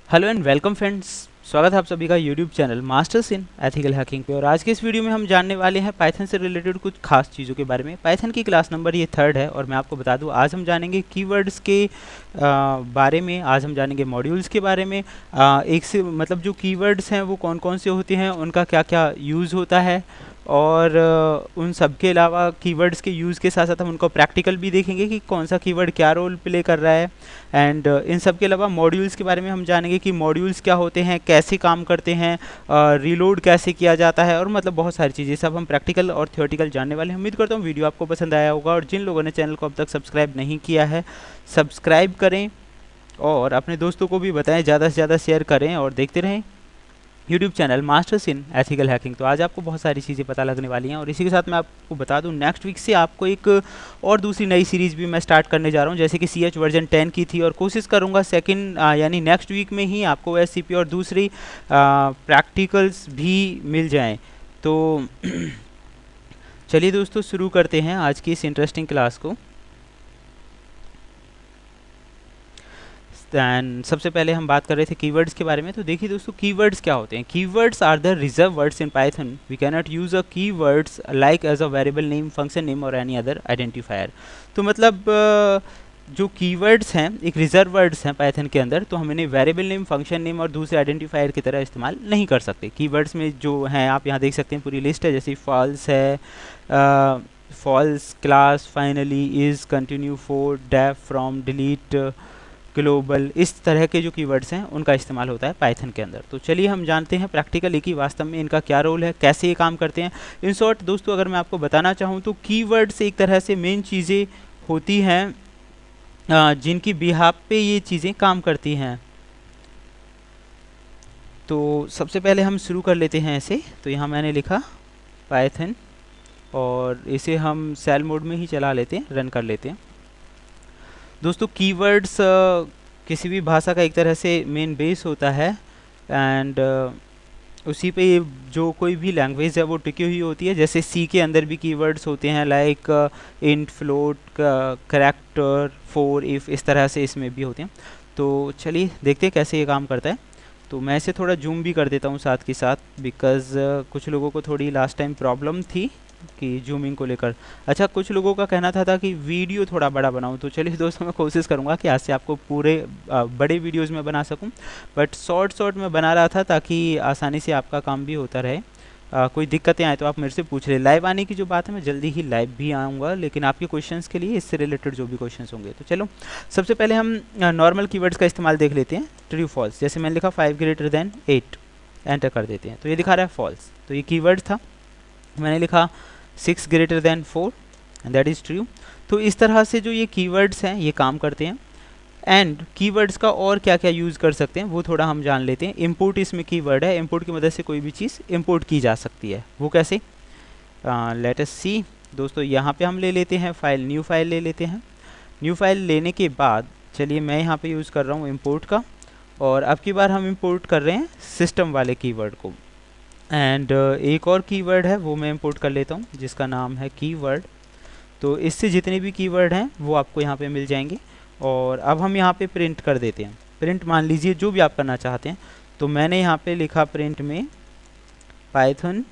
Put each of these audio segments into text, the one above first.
Hello and welcome friends. स्वागत है आप सभी का YouTube channel masters in ethical hacking पे। और आज के इस वीडियो में हम जानने वाले हैं पाइथन से रिलेटेड कुछ खास चीज़ों के बारे में। पाइथन की क्लास नंबर ये 3rd है और मैं आपको बता दूं आज हम जानेंगे कीवर्ड्स के बारे में। आज हम जानेंगे मॉड्यूल्स के बारे में। एक से मतलब जो कीवर्ड्स हैं वो कौन कौन से होते हैं, उनका क्या क्या यूज़ होता है, और उन सब के अलावा कीवर्ड्स के यूज़ के साथ साथ हम उनको प्रैक्टिकल भी देखेंगे कि कौन सा कीवर्ड क्या रोल प्ले कर रहा है। एंड इन सब के अलावा मॉड्यूल्स के बारे में हम जानेंगे कि मॉड्यूल्स क्या होते हैं, कैसे काम करते हैं, रीलोड कैसे किया जाता है, और मतलब बहुत सारी चीज़ें सब हम प्रैक्टिकल और थियोरेटिकल जानने वाले हैं। उम्मीद करता हूँ वीडियो आपको पसंद आया होगा, और जिन लोगों ने चैनल को अब तक सब्सक्राइब नहीं किया है सब्सक्राइब करें और अपने दोस्तों को भी बताएं, ज़्यादा से ज़्यादा शेयर करें और देखते रहें YouTube channel masters in ethical hacking. तो आज आपको बहुत सारी चीज़ें पता लगने वाली हैं। और इसी के साथ मैं आपको बता दूं नेक्स्ट वीक से आपको एक और दूसरी नई सीरीज़ भी मैं स्टार्ट करने जा रहा हूं, जैसे कि CH वर्जन 10 की थी, और कोशिश करूंगा सेकंड यानी नेक्स्ट वीक में ही आपको SCP और दूसरी प्रैक्टिकल्स भी मिल जाएं। तो चलिए दोस्तों शुरू करते हैं आज की इस इंटरेस्टिंग क्लास को। एंड सबसे पहले हम बात कर रहे थे कीवर्ड्स के बारे में। तो देखिए दोस्तों, कीवर्ड्स क्या होते हैं। Keywords are the reserve words in Python. We can not use a keywords like as a variable name, function name और एनी अदर आइडेंटिफायर। तो मतलब जो कीवर्ड्स हैं एक रिजर्व वर्ड्स हैं पाइथन के अंदर, तो हम इन्हें वेरिएबल नेम, फंक्शन नेम और दूसरे आइडेंटिफायर की तरह इस्तेमाल नहीं कर सकते। कीवर्ड्स में जो हैं आप यहाँ देख सकते हैं पूरी लिस्ट है, जैसे फॉल्स है, false, class, finally, is, continue, for, def, from, delete, global, इस तरह के जो कीवर्ड्स हैं उनका इस्तेमाल होता है पाइथन के अंदर। तो चलिए हम जानते हैं प्रैक्टिकली कि वास्तव में इनका क्या रोल है, कैसे ये काम करते हैं। इन शॉर्ट दोस्तों अगर मैं आपको बताना चाहूँ तो कीवर्ड्स एक तरह से मेन चीज़ें होती हैं जिनकी बिहाफ पे ये चीज़ें काम करती हैं। तो सबसे पहले हम शुरू कर लेते हैं ऐसे। तो यहाँ मैंने लिखा पाइथन और इसे हम सेल मोड में ही चला लेते हैं, रन कर लेते हैं। दोस्तों कीवर्ड्स किसी भी भाषा का एक तरह से मेन बेस होता है, एंड उसी पे जो कोई भी लैंग्वेज है वो टिकी हुई होती है। जैसे सी के अंदर भी कीवर्ड्स होते हैं like int, float, character, for, if, इस तरह से इसमें भी होते हैं। तो चलिए देखते हैं कैसे ये काम करता है। तो मैं इसे थोड़ा जूम भी कर देता हूँ साथ के साथ, बिकॉज़ कुछ लोगों को थोड़ी लास्ट टाइम प्रॉब्लम थी कि जूमिंग को लेकर। अच्छा, कुछ लोगों का कहना था कि वीडियो थोड़ा बड़ा बनाऊं। तो चलिए दोस्तों मैं कोशिश करूंगा कि आज से आपको पूरे बड़े वीडियोस में बना सकूं, बट शॉर्ट में बना रहा था ताकि आसानी से आपका काम भी होता रहे। कोई दिक्कतें आए तो आप मेरे से पूछ ले। लाइव आने की जो बात है, मैं जल्दी ही लाइव भी आऊँगा, लेकिन आपके क्वेश्चंस के लिए इससे रिलेटेड जो भी क्वेश्चंस होंगे। तो चलो सबसे पहले हम नॉर्मल कीवर्ड्स का इस्तेमाल देख लेते हैं। ट्रू, फॉल्स, जैसे मैंने लिखा 5 ग्रेटर देन 8, एंटर कर देते हैं तो ये दिखा रहा है फॉल्स, तो ये कीवर्ड था। मैंने लिखा 6 greater than 4 and that is true. तो इस तरह से जो ये कीवर्ड्स हैं ये काम करते हैं। एंड कीवर्ड्स का और क्या क्या यूज़ कर सकते हैं वो थोड़ा हम जान लेते हैं। इंपोर्ट इसमें कीवर्ड है, इंपोर्ट की मदद से कोई भी चीज़ इंपोर्ट की जा सकती है। वो कैसे, लेट अस सी। दोस्तों यहाँ पे हम ले लेते हैं फाइल, न्यू फाइल ले लेते हैं। न्यू फाइल लेने के बाद चलिए मैं यहाँ पे यूज़ कर रहा हूँ इंपोर्ट का, और अब की बार हम इंपोर्ट कर रहे हैं सिस्टम वाले कीवर्ड को। एंड एक और कीवर्ड है वो मैं इंपोर्ट कर लेता हूँ जिसका नाम है कीवर्ड। तो इससे जितने भी कीवर्ड हैं वो आपको यहाँ पे मिल जाएंगे। और अब हम यहाँ पे प्रिंट कर देते हैं। प्रिंट मान लीजिए जो भी आप करना चाहते हैं। तो मैंने यहाँ पे लिखा प्रिंट में पाइथन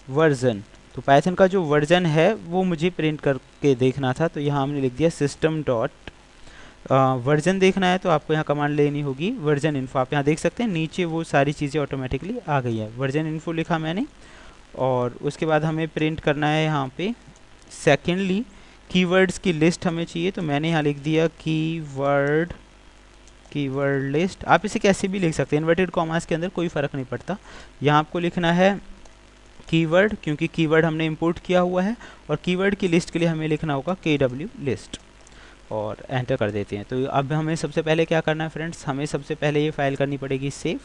वर्जन। तो पाइथन का जो वर्जन है वो मुझे प्रिंट करके देखना था, तो यहाँ हमने लिख दिया सिस्टम डॉट वर्जन। देखना है तो आपको यहाँ कमांड लेनी होगी वर्जन इन्फो। आप यहाँ देख सकते हैं नीचे वो सारी चीज़ें ऑटोमेटिकली आ गई है। वर्जन इन्फो लिखा मैंने, और उसके बाद हमें प्रिंट करना है यहाँ पे सेकेंडली कीवर्ड्स की लिस्ट हमें चाहिए। तो मैंने यहाँ लिख दिया कीवर्ड लिस्ट। आप इसे कैसे भी लिख सकते हैं, इन्वर्टेड कॉमास के अंदर कोई फ़र्क नहीं पड़ता। यहाँ आपको लिखना है कीवर्ड, क्योंकि कीवर्ड हमने इंपोर्ट किया हुआ है, और कीवर्ड की लिस्ट के लिए हमें लिखना होगा KW लिस्ट, और एंटर कर देते हैं। तो अब हमें सबसे पहले क्या करना है फ्रेंड्स, हमें सबसे पहले ये फाइल करनी पड़ेगी सेव।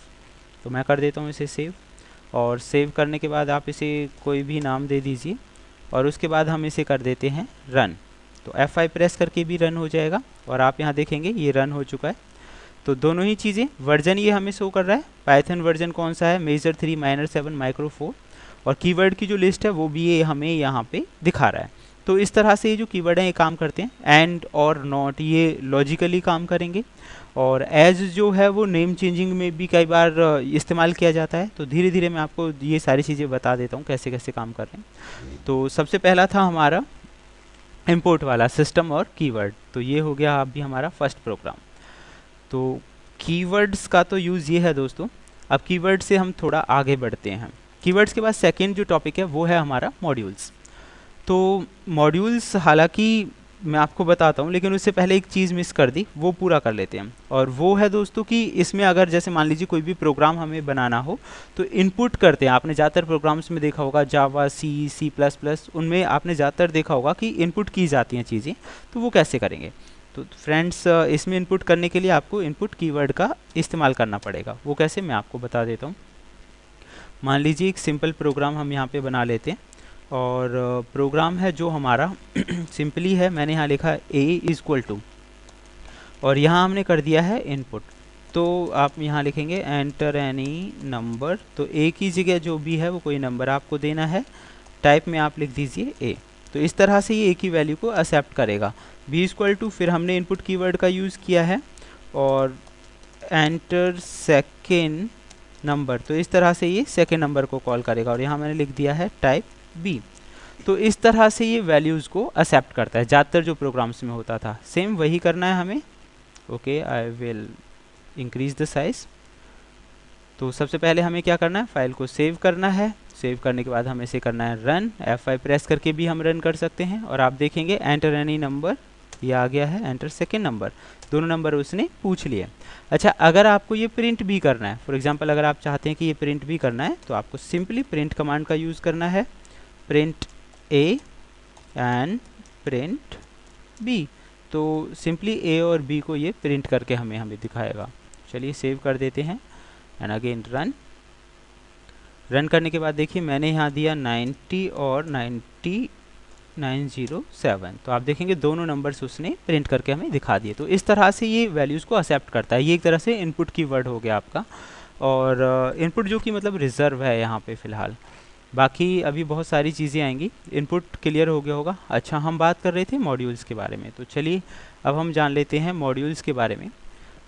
तो मैं कर देता हूँ इसे सेव, और सेव करने के बाद आप इसे कोई भी नाम दे दीजिए, और उसके बाद हम इसे कर देते हैं रन। तो F5 प्रेस करके भी रन हो जाएगा, और आप यहाँ देखेंगे ये रन हो चुका है। तो दोनों ही चीज़ें, वर्जन ये हमें शो कर रहा है, पाइथन वर्जन कौन सा है, मेजर 3 माइनर 7 माइक्रो 4, और कीवर्ड की जो लिस्ट है वो भी ये हमें यहाँ पे दिखा रहा है। तो इस तरह से ये जो कीवर्ड हैं ये काम करते हैं। एंड और नॉट ये लॉजिकली काम करेंगे, और एज जो है वो नेम चेंजिंग में भी कई बार इस्तेमाल किया जाता है। तो धीरे धीरे मैं आपको ये सारी चीज़ें बता देता हूँ कैसे कैसे काम कर रहे हैं। तो सबसे पहला था हमारा इंपोर्ट वाला सिस्टम और कीवर्ड। तो ये हो गया अभी हमारा फर्स्ट प्रोग्राम। तो कीवर्ड्स का तो यूज़ ये है दोस्तों। अब कीवर्ड से हम थोड़ा आगे बढ़ते हैं। कीवर्ड्स के बाद सेकेंड जो टॉपिक है वो है हमारा मॉड्यूल्स। तो मॉड्यूल्स हालांकि मैं आपको बताता हूँ, लेकिन उससे पहले एक चीज़ मिस कर दी, वो पूरा कर लेते हैं। और वो है दोस्तों कि इसमें अगर जैसे मान लीजिए कोई भी प्रोग्राम हमें बनाना हो तो इनपुट करते हैं। आपने ज़्यादातर प्रोग्राम्स में देखा होगा, जावा, सी प्लस प्लस, उनमें आपने ज़्यादातर देखा होगा कि इनपुट की जाती हैं चीज़ें। तो वो कैसे करेंगे? तो फ्रेंड्स, इसमें इनपुट करने के लिए आपको इनपुट कीवर्ड का इस्तेमाल करना पड़ेगा। वो कैसे, मैं आपको बता देता हूँ। मान लीजिए एक सिंपल प्रोग्राम हम यहाँ पे बना लेते हैं, और प्रोग्राम है जो हमारा सिंपली है। मैंने यहाँ लिखा a इज इक्वल टू, और यहाँ हमने कर दिया है इनपुट। तो आप यहाँ लिखेंगे एंटर एनी नंबर। तो a की जगह जो भी है वो कोई नंबर आपको देना है। टाइप में आप लिख दीजिए a। तो इस तरह से ये a की वैल्यू को एक्सेप्ट करेगा। b इक्वल टू, फिर हमने इनपुट कीवर्ड का यूज़ किया है, और एंटर सेकेंड नंबर। तो इस तरह से ये सेकेंड नंबर को कॉल करेगा, और यहाँ मैंने लिख दिया है टाइप b। तो इस तरह से ये वैल्यूज़ को एक्सेप्ट करता है। ज़्यादातर जो प्रोग्राम्स में होता था सेम वही करना है हमें। Okay, I will increase the size. तो सबसे पहले हमें क्या करना है, फाइल को सेव करना है। सेव करने के बाद हमें इसे करना है रन। F5 प्रेस करके भी हम रन कर सकते हैं, और आप देखेंगे एंटर एनी नंबर, ये आ गया है एंटर सेकेंड नंबर। दोनों नंबर उसने पूछ लिए। अच्छा, अगर आपको ये प्रिंट भी करना है, फॉर एग्जांपल अगर आप चाहते हैं कि ये प्रिंट भी करना है, तो आपको सिंपली प्रिंट कमांड का यूज़ करना है। Print a and print b। तो सिंपली a और b को ये प्रिंट करके हमें दिखाएगा। चलिए सेव कर देते हैं एंड अगेन रन। रन करने के बाद देखिए मैंने यहाँ दिया 90 और 90907। तो आप देखेंगे दोनों नंबर्स उसने प्रिंट करके हमें दिखा दिए। तो इस तरह से ये वैल्यूज़ को एक्सेप्ट करता है। ये एक तरह से इनपुट की वर्ड हो गया आपका, और इनपुट जो कि मतलब रिजर्व है यहाँ पे फ़िलहाल। बाकी अभी बहुत सारी चीज़ें आएंगी। इनपुट क्लियर हो गया होगा। अच्छा, हम बात कर रहे थे मॉड्यूल्स के बारे में, तो चलिए अब हम जान लेते हैं मॉड्यूल्स के बारे में।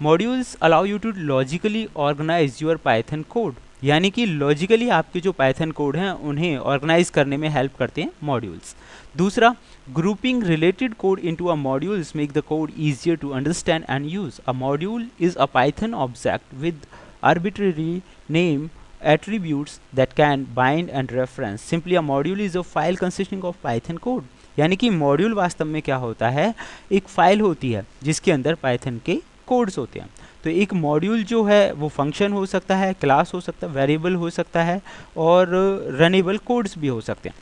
Modules allow you to logically organize your Python code, यानी कि लॉजिकली आपके जो पाइथन कोड हैं उन्हें ऑर्गेनाइज करने में हेल्प करते हैं मॉड्यूल्स। दूसरा, grouping related code into a modules make the code easier to understand and use. A module is a Python object with arbitrary name attributes that can bind and reference. Simply a module is a file consisting of Python code. यानी कि module वास्तव में क्या होता है, एक file होती है जिसके अंदर पाइथन के कोड्स होते हैं। तो एक मॉड्यूल जो है वो फंक्शन हो सकता है, क्लास हो सकता है, वेरिएबल हो सकता है, और रनेबल कोड्स भी हो सकते हैं।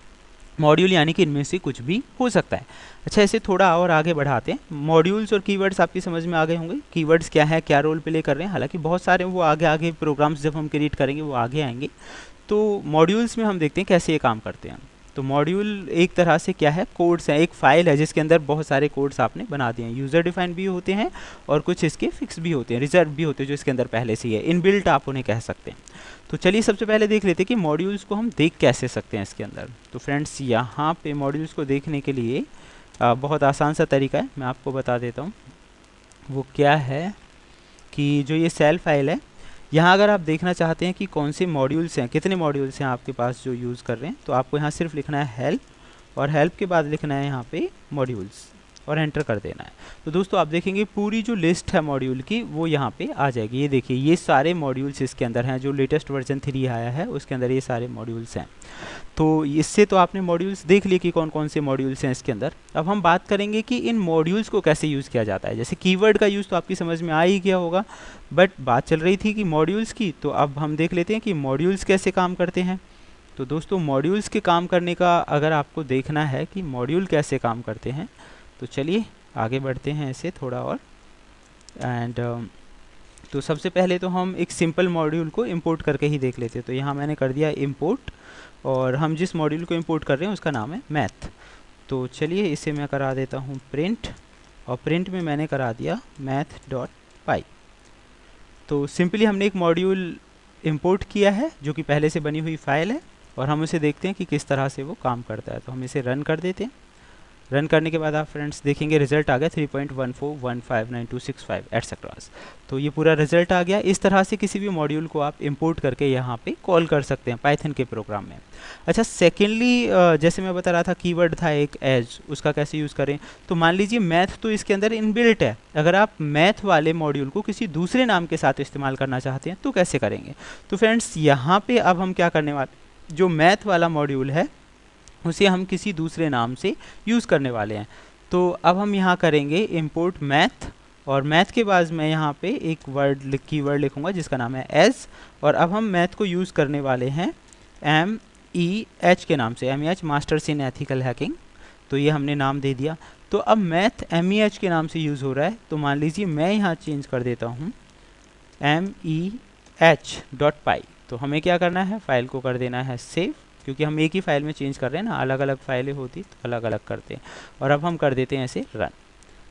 मॉड्यूल यानी कि इनमें से कुछ भी हो सकता है। अच्छा, इसे थोड़ा और आगे बढ़ाते हैं। मॉड्यूल्स और कीवर्ड्स आपकी समझ में आ गए होंगे। कीवर्ड्स क्या है, क्या रोल प्ले कर रहे हैं। हालांकि बहुत सारे वो आगे प्रोग्राम्स जब हम क्रिएट करेंगे वो आगे आएंगे। तो मॉड्यूल्स में हम देखते हैं कैसे ये काम करते हैं। तो मॉड्यूल एक तरह से क्या है, कोड्स हैं, एक फाइल है जिसके अंदर बहुत सारे कोड्स आपने बना दिए हैं। यूज़र डिफाइन भी होते हैं और कुछ इसके फिक्स भी होते हैं, रिजर्व भी होते हैं जो इसके अंदर पहले से ही है, इनबिल्ट आप उन्हें कह सकते हैं। तो चलिए सबसे पहले देख लेते हैं कि मॉड्यूल्स को हम देख कैसे सकते हैं इसके अंदर। तो फ्रेंड्स, यहाँ पे मॉड्यूल्स को देखने के लिए बहुत आसान सा तरीका है, मैं आपको बता देता हूँ। वो क्या है कि जो ये सेल फाइल है, यहाँ अगर आप देखना चाहते हैं कि कौन से मॉड्यूल्स हैं, कितने मॉड्यूल्स हैं आपके पास जो यूज़ कर रहे हैं, तो आपको यहाँ सिर्फ लिखना है हेल्प, और हेल्प के बाद लिखना है यहाँ पे मॉड्यूल्स, और एंटर कर देना है। तो दोस्तों आप देखेंगे पूरी जो लिस्ट है मॉड्यूल की वो यहाँ पे आ जाएगी। ये देखिए, ये सारे मॉड्यूल्स इसके अंदर हैं। जो लेटेस्ट वर्जन 3 आया है उसके अंदर ये सारे मॉड्यूल्स हैं। तो इससे तो आपने मॉड्यूल्स देख लिए कि कौन कौन से मॉड्यूल्स हैं इसके अंदर। अब हम बात करेंगे कि इन मॉड्यूल्स को कैसे यूज़ किया जाता है। जैसे कीवर्ड का यूज़ तो आपकी समझ में आ ही गया होगा, बट बात चल रही थी कि मॉड्यूल्स की, तो अब हम देख लेते हैं कि मॉड्यूल्स कैसे काम करते हैं। तो दोस्तों, मॉड्यूल्स के काम करने का अगर आपको देखना है कि मॉड्यूल कैसे काम करते हैं, तो चलिए आगे बढ़ते हैं इसे थोड़ा और। एंड तो सबसे पहले तो हम एक सिंपल मॉड्यूल को इंपोर्ट करके ही देख लेते हैं। तो यहाँ मैंने कर दिया इंपोर्ट, और हम जिस मॉड्यूल को इंपोर्ट कर रहे हैं उसका नाम है मैथ। तो चलिए इसे मैं करा देता हूँ प्रिंट, और प्रिंट में मैंने करा दिया math.py। तो सिंपली हमने एक मॉड्यूल इंपोर्ट किया है जो कि पहले से बनी हुई फाइल है, और हम उसे देखते हैं कि किस तरह से वो काम करता है। तो हम इसे रन कर देते हैं। रन करने के बाद आप फ्रेंड्स देखेंगे रिजल्ट आ गया 3.14159265 एटसेट्रास। तो ये पूरा रिजल्ट आ गया। इस तरह से किसी भी मॉड्यूल को आप इंपोर्ट करके यहाँ पे कॉल कर सकते हैं पाइथन के प्रोग्राम में। अच्छा, सेकेंडली जैसे मैं बता रहा था कीवर्ड था एक एज, उसका कैसे यूज़ करें। तो मान लीजिए मैथ तो इसके अंदर इनबिल्ट है, अगर आप मैथ वाले मॉड्यूल को किसी दूसरे नाम के साथ इस्तेमाल करना चाहते हैं तो कैसे करेंगे। तो फ्रेंड्स यहाँ पे अब हम क्या करने वाले, जो मैथ वाला मॉड्यूल है उसे हम किसी दूसरे नाम से यूज़ करने वाले हैं। तो अब हम यहाँ करेंगे इंपोर्ट मैथ, और मैथ के बाद मैं यहाँ पे एक कीवर्ड लिखूँगा जिसका नाम है एज, और अब हम मैथ को यूज़ करने वाले हैं MEH के नाम से, MEH masters in ethical hacking. तो ये हमने नाम दे दिया। तो अब मैथ MEH के नाम से यूज़ हो रहा है, तो मान लीजिए मैं यहाँ चेंज कर देता हूँ MEH.py। तो हमें क्या करना है, फाइल को कर देना है सेव, क्योंकि हम एक ही फाइल में चेंज कर रहे हैं ना, अलग अलग फाइलें होती तो अलग अलग करते हैं। और अब हम कर देते हैं ऐसे रन।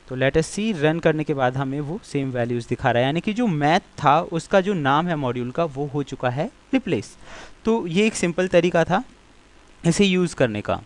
तो लेट अस सी, रन करने के बाद हमें वो सेम वैल्यूज़ दिखा रहा है, यानी कि जो मैथ था उसका जो नाम है मॉड्यूल का वो हो चुका है रिप्लेस। तो ये एक सिंपल तरीका था इसे यूज़ करने का।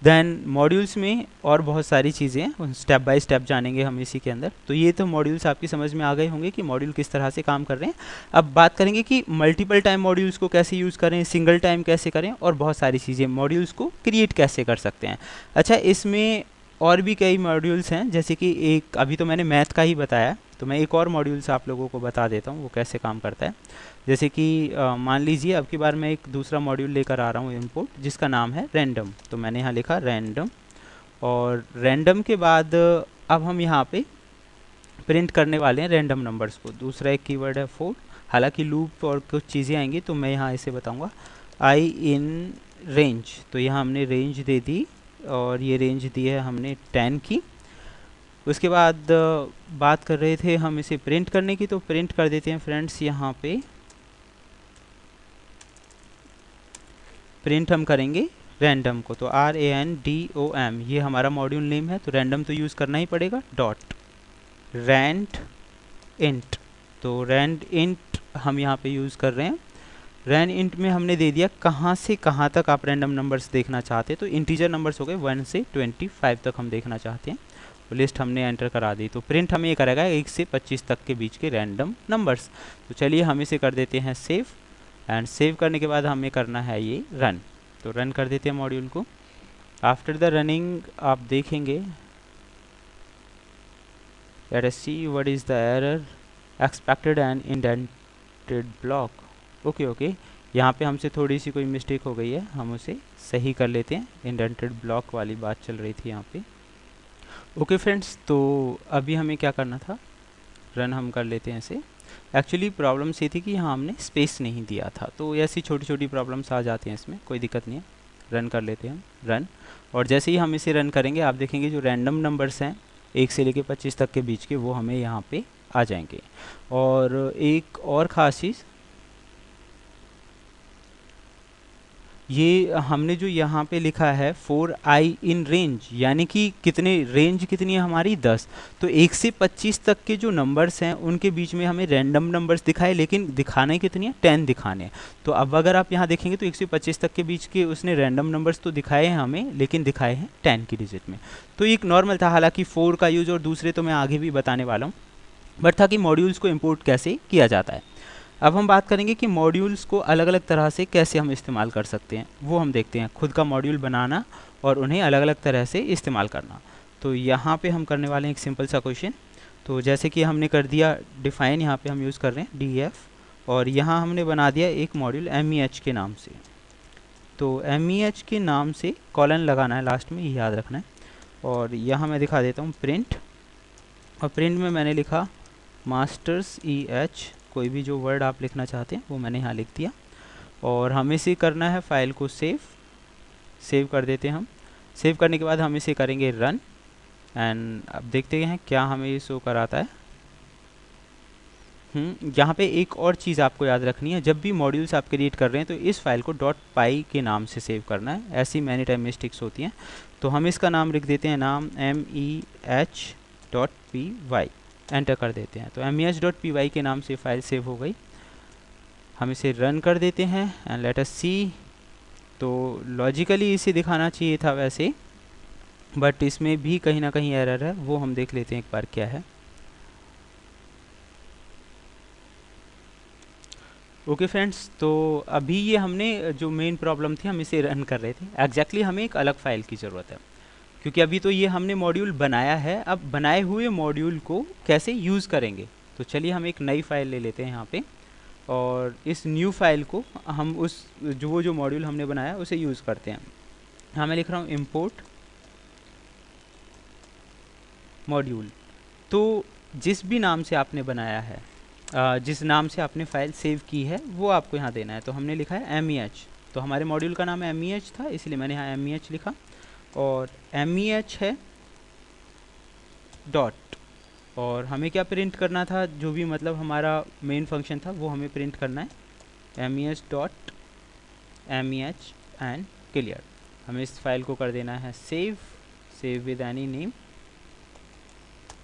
देन मॉड्यूल्स में और बहुत सारी चीज़ें हैं, स्टेप बाय स्टेप जानेंगे हम इसी के अंदर। तो ये तो मॉड्यूल्स आपकी समझ में आ गए होंगे कि मॉड्यूल किस तरह से काम कर रहे हैं। अब बात करेंगे कि मल्टीपल टाइम मॉड्यूल्स को कैसे यूज़ करें, सिंगल टाइम कैसे करें, और बहुत सारी चीज़ें, मॉड्यूल्स को क्रिएट कैसे कर सकते हैं। अच्छा, इसमें और भी कई मॉड्यूल्स हैं, जैसे कि एक अभी तो मैंने मैथ का ही बताया, तो मैं एक और मॉड्यूल्स आप लोगों को बता देता हूँ वो कैसे काम करता है। जैसे कि मान लीजिए अब की बार मैं एक दूसरा मॉड्यूल लेकर आ रहा हूँ इंपोर्ट, जिसका नाम है रैंडम। तो मैंने यहाँ लिखा रैंडम, और रैंडम के बाद अब हम यहाँ पे प्रिंट करने वाले हैं रैंडम नंबर्स को। दूसरा एक कीवर्ड है फोर, हालांकि लूप और कुछ चीज़ें आएंगी तो मैं यहाँ इसे बताऊँगा आई इन रेंज। तो यहाँ हमने रेंज दे दी, और ये रेंज दी है हमने 10 की। उसके बाद बात कर रहे थे हम इसे प्रिंट करने की, तो प्रिंट कर देते हैं फ्रेंड्स। यहाँ पे प्रिंट हम करेंगे रैंडम को, तो RANDOM ये हमारा मॉड्यूल नेम है, तो रैंडम तो यूज़ करना ही पड़ेगा। डॉट रैंड इंट, तो रैंड इंट हम यहाँ पे यूज़ कर रहे हैं। रैंड इंट में हमने दे दिया कहाँ से कहाँ तक आप रैंडम नंबर्स देखना चाहते हैं। तो इंटीजर नंबर्स हो गए 1 से 25 तक हम देखना चाहते हैं, तो लिस्ट हमने एंटर करा दी। तो प्रिंट हमें ये करेगा 1 से 25 तक के बीच के रैंडम नंबर्स। तो चलिए हम इसे कर देते हैं सेव, एंड सेव करने के बाद हमें करना है ये रन। तो रन कर देते हैं मॉड्यूल को। आफ्टर द रनिंग आप देखेंगे, let us see what is the error, expected and indented block. Okay, यहाँ पे हमसे थोड़ी सी कोई मिस्टेक हो गई है, हम उसे सही कर लेते हैं। इंडेंटेड ब्लॉक वाली बात चल रही थी यहाँ पे। ओके फ्रेंड्स, तो अभी हमें क्या करना था, रन हम कर लेते हैं इसे। एक्चुअली प्रॉब्लम ये थी कि यहाँ हमने स्पेस नहीं दिया था, तो ऐसी छोटी छोटी प्रॉब्लम्स आ जाती हैं, इसमें कोई दिक्कत नहीं है। रन कर लेते हैं हम, रन। और जैसे ही हम इसे रन करेंगे आप देखेंगे जो रैंडम नंबर्स हैं 1 से लेकर 25 तक के बीच के, वो हमें यहाँ पे आ जाएंगे। और एक और ख़ास चीज़, ये हमने जो यहाँ पे लिखा है 4i इन रेंज, यानी कि कितने, रेंज कितनी है हमारी 10। तो 1 से 25 तक के जो नंबर्स हैं उनके बीच में हमें रैंडम नंबर्स दिखाए, लेकिन दिखाने कितनी है, 10 दिखाने हैं। तो अब अगर आप यहाँ देखेंगे तो 1 से 25 तक के बीच के उसने रैंडम नंबर्स तो दिखाए हैं हमें, लेकिन दिखाए हैं 10 की डिजिट में। तो एक नॉर्मल था, हालांकि 4 का यूज़ और दूसरे तो मैं आगे भी बताने वाला हूँ, बट था कि मॉड्यूल्स को इम्पोर्ट कैसे किया जाता है। अब हम बात करेंगे कि मॉड्यूल्स को अलग अलग तरह से कैसे हम इस्तेमाल कर सकते हैं, वो हम देखते हैं। खुद का मॉड्यूल बनाना और उन्हें अलग अलग तरह से इस्तेमाल करना। तो यहाँ पे हम करने वाले हैं एक सिंपल सा क्वेश्चन। तो जैसे कि हमने कर दिया डिफ़ाइन, यहाँ पे हम यूज़ कर रहे हैं DF, और यहाँ हमने बना दिया एक मॉड्यूल MEH के नाम से। तो MEH के नाम से कॉलन लगाना है लास्ट में, ये याद रखना है। और यहाँ मैं दिखा देता हूँ प्रिंट, और प्रिंट में मैंने लिखा मास्टर्स EH, कोई भी जो वर्ड आप लिखना चाहते हैं वो मैंने यहाँ लिख दिया। और हमें इसे करना है फाइल को सेव कर देते हैं हम। सेव करने के बाद हम इसे करेंगे रन, एंड अब देखते हैं क्या हमें ये शो कराता है। यहाँ पे एक और चीज़ आपको याद रखनी है, जब भी मॉड्यूल्स आप क्रिएट कर रहे हैं तो इस फाइल को .py के नाम से सेव करना है। ऐसी मैनी टाइम मिस्टेक्स होती हैं, तो हम इसका नाम लिख देते हैं, नाम MEH.py, एंटर कर देते हैं। तो MEH.py के नाम से फाइल सेव हो गई। हम इसे रन कर देते हैं, एंड लेट अस सी। तो लॉजिकली इसे दिखाना चाहिए था वैसे, बट इसमें भी कहीं ना कहीं एरर है, वो हम देख लेते हैं एक बार क्या है। ओके फ्रेंड्स, तो अभी ये हमने जो मेन प्रॉब्लम थी हम इसे रन कर रहे थे, एग्जैक्टली हमें एक अलग फाइल की ज़रूरत है, क्योंकि अभी तो ये हमने मॉड्यूल बनाया है, अब बनाए हुए मॉड्यूल को कैसे यूज़ करेंगे। तो चलिए हम एक नई फाइल ले लेते हैं यहाँ पे, और इस न्यू फाइल को हम उस जो मॉड्यूल हमने बनाया उसे यूज़ करते हैं। हाँ, मैं लिख रहा हूँ इम्पोर्ट मॉड्यूल। तो जिस भी नाम से आपने बनाया है, जिस नाम से आपने फाइल सेव की है वो आपको यहाँ देना है। तो हमने लिखा है MEH, तो हमारे मॉड्यूल का नाम MEH था, इसलिए मैंने यहाँ MEH लिखा, और MEH है डॉट, और हमें क्या प्रिंट करना था, जो भी मतलब हमारा मेन फंक्शन था वो हमें प्रिंट करना है MEH dot MEH and clear. हमें इस फाइल को कर देना है सेव विद एनी नेम,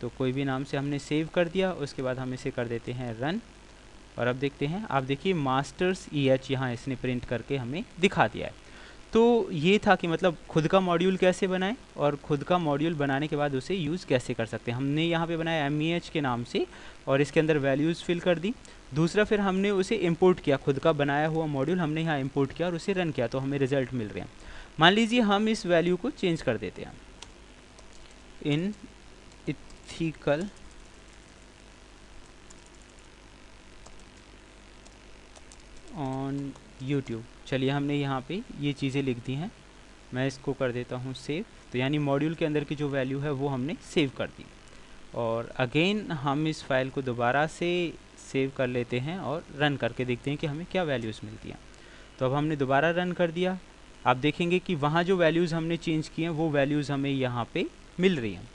तो कोई भी नाम से हमने सेव कर दिया। उसके बाद हम इसे कर देते हैं रन, और अब देखते हैं, आप देखिए मास्टर्स EH यहाँ इसने प्रिंट करके हमें दिखा दिया है। तो ये था कि मतलब खुद का मॉड्यूल कैसे बनाएं, और खुद का मॉड्यूल बनाने के बाद उसे यूज़ कैसे कर सकते हैं। हमने यहाँ पे बनाया MEH के नाम से, और इसके अंदर वैल्यूज़ फिल कर दी। दूसरा, फिर हमने उसे इंपोर्ट किया, खुद का बनाया हुआ मॉड्यूल हमने यहाँ इंपोर्ट किया और उसे रन किया, तो हमें रिजल्ट मिल रहे हैं। मान लीजिए हम इस वैल्यू को चेंज कर देते हैं, इन इथिकल ऑन यूट्यूब। चलिए हमने यहाँ पे ये चीज़ें लिख दी हैं, मैं इसको कर देता हूँ सेव। तो यानी मॉड्यूल के अंदर की जो वैल्यू है वो हमने सेव कर दी, और अगेन हम इस फाइल को दोबारा से सेव कर लेते हैं और रन करके देखते हैं कि हमें क्या वैल्यूज़ मिलती हैं। तो अब हमने दोबारा रन कर दिया, आप देखेंगे कि वहाँ जो वैल्यूज़ हमने चेंज किए हैं वो वैल्यूज़ हमें यहाँ पे मिल रही हैं।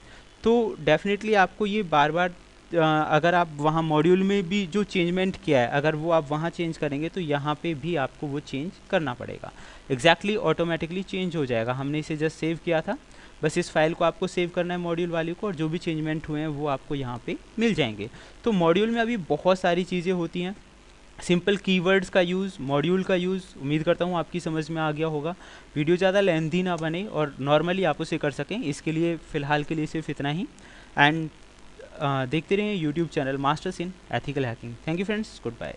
तो डेफिनेटली आपको ये बार बार अगर आप वहाँ मॉड्यूल में भी जो चेंजमेंट किया है, अगर वो आप वहाँ चेंज करेंगे तो यहाँ पे भी आपको वो चेंज करना पड़ेगा। एग्जैक्टली ऑटोमेटिकली चेंज हो जाएगा, हमने इसे जस्ट सेव किया था, बस इस फाइल को आपको सेव करना है मॉड्यूल वाली को, और जो भी चेंजमेंट हुए हैं वो आपको यहाँ पे मिल जाएंगे। तो मॉड्यूल में अभी बहुत सारी चीज़ें होती हैं, सिंपल कीवर्ड्स का यूज़, मॉड्यूल का यूज़, उम्मीद करता हूँ आपकी समझ में आ गया होगा। वीडियो ज़्यादा लेंथी ना बने और नॉर्मली आप उसे कर सकें, इसके लिए फ़िलहाल के लिए सिर्फ इतना ही। एंड देखते रहिए YouTube channel masters in ethical hacking. Thank you friends, good bye.